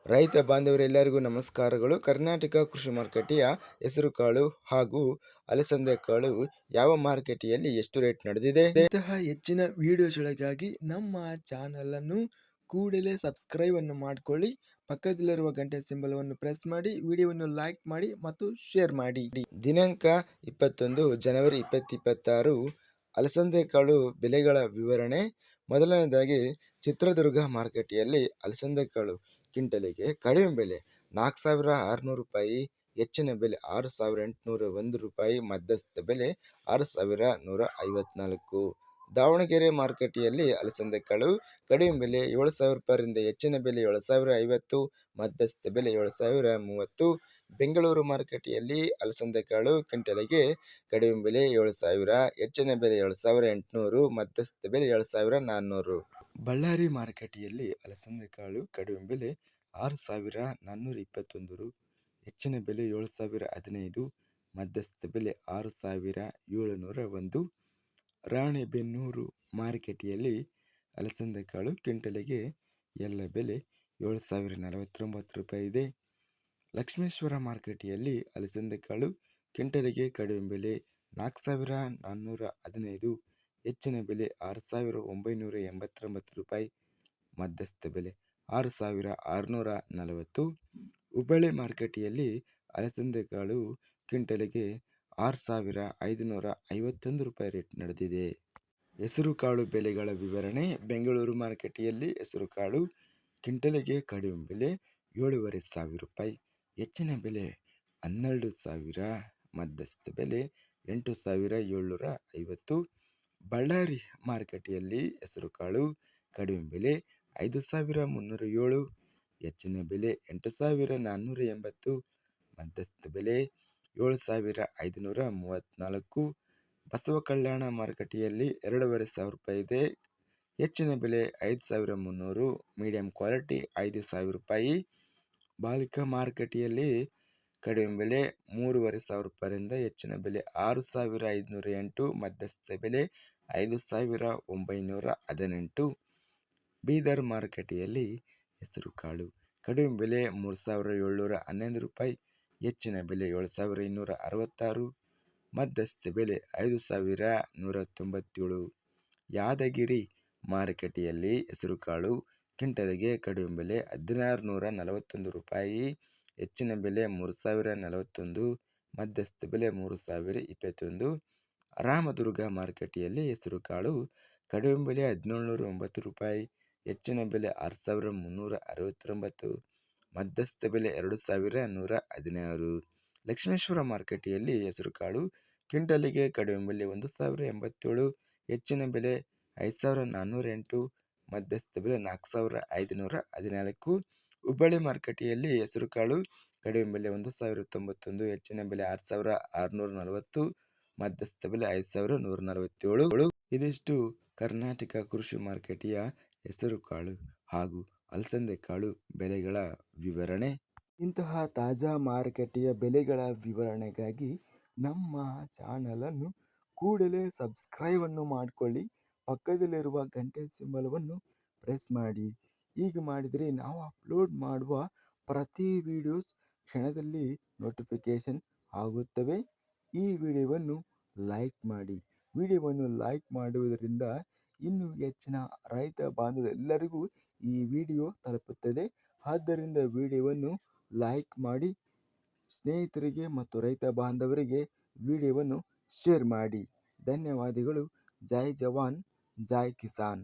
ರೈತ ಬಾಂಧವರೆಲ್ಲರಿಗೂ ನಮಸ್ಕಾರಗಳು. ಕರ್ನಾಟಕ ಕೃಷಿ ಮಾರುಕಟ್ಟೆಯ ಹೆಸರುಕಾಳು ಹಾಗೂ ಅಲಸಂದೆ ಕಾಳು ಯಾವ ಮಾರುಕಟ್ಟೆಯಲ್ಲಿ ಎಷ್ಟು ರೇಟ್ ನಡೆದಿದೆ? ಇಂತಹ ಹೆಚ್ಚಿನ ವಿಡಿಯೋಸ್ಗಳಿಗಾಗಿ ನಮ್ಮ ಚಾನಲ್ ಅನ್ನು ಕೂಡಲೇ ಸಬ್ಸ್ಕ್ರೈಬ್ ಅನ್ನು ಮಾಡಿಕೊಳ್ಳಿ. ಪಕ್ಕದಲ್ಲಿರುವ ಗಂಟೆ ಸಿಂಬಲ್ ಅನ್ನು ಪ್ರೆಸ್ ಮಾಡಿ, ವಿಡಿಯೋವನ್ನು ಲೈಕ್ ಮಾಡಿ ಮತ್ತು ಶೇರ್ ಮಾಡಿ. ದಿನಾಂಕ 21 ಜನವರಿ 2026 ಅಲಸಂದೆ ಕಾಳು ಬೆಲೆಗಳ ವಿವರಣೆ. ಮೊದಲನೇದಾಗಿ ಚಿತ್ರದುರ್ಗ ಮಾರುಕಟ್ಟೆಯಲ್ಲಿ ಅಲಸಂದೆ ಕಾಳು ಕ್ವಿಂಟಲಿಗೆ ಕಡಿಮೆ ಬೆಲೆ 4,600 ರೂಪಾಯಿ, ಹೆಚ್ಚಿನ ಬೆಲೆ 6,801 ರೂಪಾಯಿ, ಮಧ್ಯಸ್ಥ ಬೆಲೆ 6,154. ದಾವಣಗೆರೆ ಮಾರುಕಟ್ಟೆಯಲ್ಲಿ ಅಲಸಂದೆ ಕಾಳು ಕಡಿಮೆ ಬೆಲೆ 7,000 ರೂಪಾಯಿಯಿಂದ ಹೆಚ್ಚಿನ ಬೆಲೆ 7,050, ಮಧ್ಯಸ್ಥ ಬೆಲೆ 7,030. ಬೆಂಗಳೂರು ಮಾರುಕಟ್ಟೆಯಲ್ಲಿ ಅಲಸಂದೆ ಕಾಳು ಕ್ವಿಂಟಲಿಗೆ ಕಡಿಮೆ ಬೆಲೆ 7,000, ಹೆಚ್ಚಿನ ಬೆಲೆ 7,800, ಮಧ್ಯಸ್ಥ ಬೆಲೆ 7,400. ಬಳ್ಳಾರಿ ಮಾರುಕಟ್ಟೆಯಲ್ಲಿ ಅಲಸಂದೆ ಕಾಳು ಕಡಿಮೆ ಬೆಲೆ 6,421 ರು, ಹೆಚ್ಚಿನ ಬೆಲೆ 7,015, ಮಧ್ಯಸ್ಥ ಬೆಲೆ 6,701. ರಾಣೆಬೆನ್ನೂರು ಮಾರುಕಟ್ಟೆಯಲ್ಲಿ ಅಲಸಂದೆ ಕಾಳು ಕ್ವಿಂಟಲಿಗೆ ಎಲ್ಲ ಬೆಲೆ 7,049 ರೂಪಾಯಿ ಇದೆ. ಲಕ್ಷ್ಮೇಶ್ವರ ಮಾರುಕಟ್ಟೆಯಲ್ಲಿ ಅಲಸಂದೆ ಕಾಳು ಕ್ವಿಂಟಲಿಗೆ ಕಡಿಮೆ ಬೆಲೆ 4,415, ಹೆಚ್ಚಿನ ಬೆಲೆ 6,989 ರೂಪಾಯಿ, ಮಧ್ಯಸ್ಥ ಬೆಲೆ 6,640. ಹುಬ್ಬಳ್ಳಿ ಮಾರುಕಟ್ಟೆಯಲ್ಲಿ ಅಲಸಂದೆ ಕಾಳು ಕ್ವಿಂಟಲಿಗೆ 6,551 ರೂಪಾಯಿ ರೇಟ್ ನಡೆದಿದೆ. ಹೆಸರುಕಾಳು ಬೆಲೆಗಳ ವಿವರಣೆ. ಬೆಂಗಳೂರು ಮಾರುಕಟ್ಟೆಯಲ್ಲಿ ಹೆಸರುಕಾಳು ಕ್ವಿಂಟಲಿಗೆ ಕಡಿಮೆ ಬೆಲೆ 7,500 ರೂಪಾಯಿ, ಹೆಚ್ಚಿನ ಬೆಲೆ 12,000, ಮಧ್ಯಸ್ಥ ಬೆಲೆ 8,750. ಬಳ್ಳಾರಿ ಮಾರುಕಟ್ಟೆಯಲ್ಲಿ ಹೆಸರುಕಾಳು ಕಡಿಮೆ ಬೆಲೆ 5,307, ಹೆಚ್ಚಿನ ಬೆಲೆ 8,480, ಮಧ್ಯಸ್ಥ ಬೆಲೆ 7,534. ಬಸವ ಕಲ್ಯಾಣ ಮಾರುಕಟ್ಟೆಯಲ್ಲಿ 2,500 ರೂಪಾಯಿ ಇದೆ, ಹೆಚ್ಚಿನ ಬೆಲೆ 5,300, ಮೀಡಿಯಂ ಕ್ವಾಲಿಟಿ 5,000 ರೂಪಾಯಿ. ಬಾಲಿಕಾ ಮಾರುಕಟ್ಟೆಯಲ್ಲಿ ಕಡಿಮೆ ಬೆಲೆ 3,500 ರೂಪಾಯಿಯಿಂದ ಹೆಚ್ಚಿನ ಬೆಲೆ 6,508, ಮಧ್ಯಸ್ಥ ಬೆಲೆ 5,918. ಬೀದರ್ ಮಾರುಕಟ್ಟೆಯಲ್ಲಿ ಹೆಸರುಕಾಳು ಕಡಿಮೆ ಬೆಲೆ 3,711 ರೂಪಾಯಿ, ಹೆಚ್ಚಿನ ಬೆಲೆ 7,266, ಮಧ್ಯಸ್ಥ ಬೆಲೆ 5,197. ಯಾದಗಿರಿ ಮಾರುಕಟ್ಟೆಯಲ್ಲಿ ಹೆಸರುಕಾಳು ಕ್ವಿಂಟಲಿಗೆ ಕಡಿಮೆ ಬೆಲೆ 1,641 ರೂಪಾಯಿ, ಹೆಚ್ಚಿನ ಬೆಲೆ 3,041, ಮಧ್ಯಸ್ಥ ಬೆಲೆ 3,021. ರಾಮದುರ್ಗ ಮಾರುಕಟ್ಟೆಯಲ್ಲಿ ಹೆಸರುಕಾಳು ಕಡಿಮೆ ಬೆಲೆ 1,709 ರೂಪಾಯಿ, ಹೆಚ್ಚಿನ ಬೆಲೆ 6,369, ಮಧ್ಯಸ್ಥ ಬೆಲೆ 2,116. ಲಕ್ಷ್ಮೇಶ್ವರ ಮಾರುಕಟ್ಟೆಯಲ್ಲಿ ಹೆಸರುಕಾಳು ಕ್ವಿಂಟಲಿಗೆ ಕಡಿಮೆ ಬೆಲೆ 1,087, ಹೆಚ್ಚಿನ ಬೆಲೆ 5,408, ಮಧ್ಯಸ್ಥ ಬೆಲೆ 4,514. ಹುಬ್ಬಳ್ಳಿ ಮಾರುಕಟ್ಟೆಯಲ್ಲಿ ಹೆಸರುಕಾಳು ಕಡಿಮೆ ಬೆಲೆ 1,091, ಹೆಚ್ಚಿನ ಬೆಲೆ 6,640, ಮಧ್ಯಸ್ಥ ಬೆಲೆ 5,147. ಇದಿಷ್ಟು ಕರ್ನಾಟಕ ಕೃಷಿ ಮಾರುಕಟ್ಟೆಯ ಹೆಸರುಕಾಳು ಹಾಗೂ ಅಲಸಂದೆ ಕಾಳು ಬೆಲೆಗಳ ವಿವರಣೆ. ಇಂತಹ ತಾಜಾ ಮಾರುಕಟ್ಟೆಯ ಬೆಲೆಗಳ ವಿವರಣೆಗಾಗಿ ನಮ್ಮ ಚಾನಲನ್ನು ಕೂಡಲೇ ಸಬ್ಸ್ಕ್ರೈಬ್ ಅನ್ನು ಮಾಡಿಕೊಳ್ಳಿ. ಪಕ್ಕದಲ್ಲಿರುವ ಗಂಟೆ ಸಿಂಬಲವನ್ನು ಪ್ರೆಸ್ ಮಾಡಿ. ಹೀಗೆ ಮಾಡಿದರೆ ನಾವು ಅಪ್ಲೋಡ್ ಮಾಡುವ ಪ್ರತಿ ವಿಡಿಯೋಸ್ ಕ್ಷಣದಲ್ಲಿ ನೋಟಿಫಿಕೇಶನ್ ಆಗುತ್ತವೆ. ಈ ವಿಡಿಯೋವನ್ನು ಲೈಕ್ ಮಾಡಿ. ವಿಡಿಯೋವನ್ನು ಲೈಕ್ ಮಾಡುವುದರಿಂದ ಇನ್ನೂ ಹೆಚ್ಚಿನ ರೈತ ಬಾಂಧವರೆಲ್ಲರಿಗೂ ಈ ವಿಡಿಯೋ ತಲುಪುತ್ತದೆ. ಆದ್ದರಿಂದ ವಿಡಿಯೋವನ್ನು ಲೈಕ್ ಮಾಡಿ, ಸ್ನೇಹಿತರಿಗೆ ಮತ್ತು ರೈತ ಬಾಂಧವರಿಗೆ ವಿಡಿಯೋವನ್ನು ಶೇರ್ ಮಾಡಿ. ಧನ್ಯವಾದಗಳು. ಜೈ ಜವಾನ್, ಜೈ ಕಿಸಾನ್.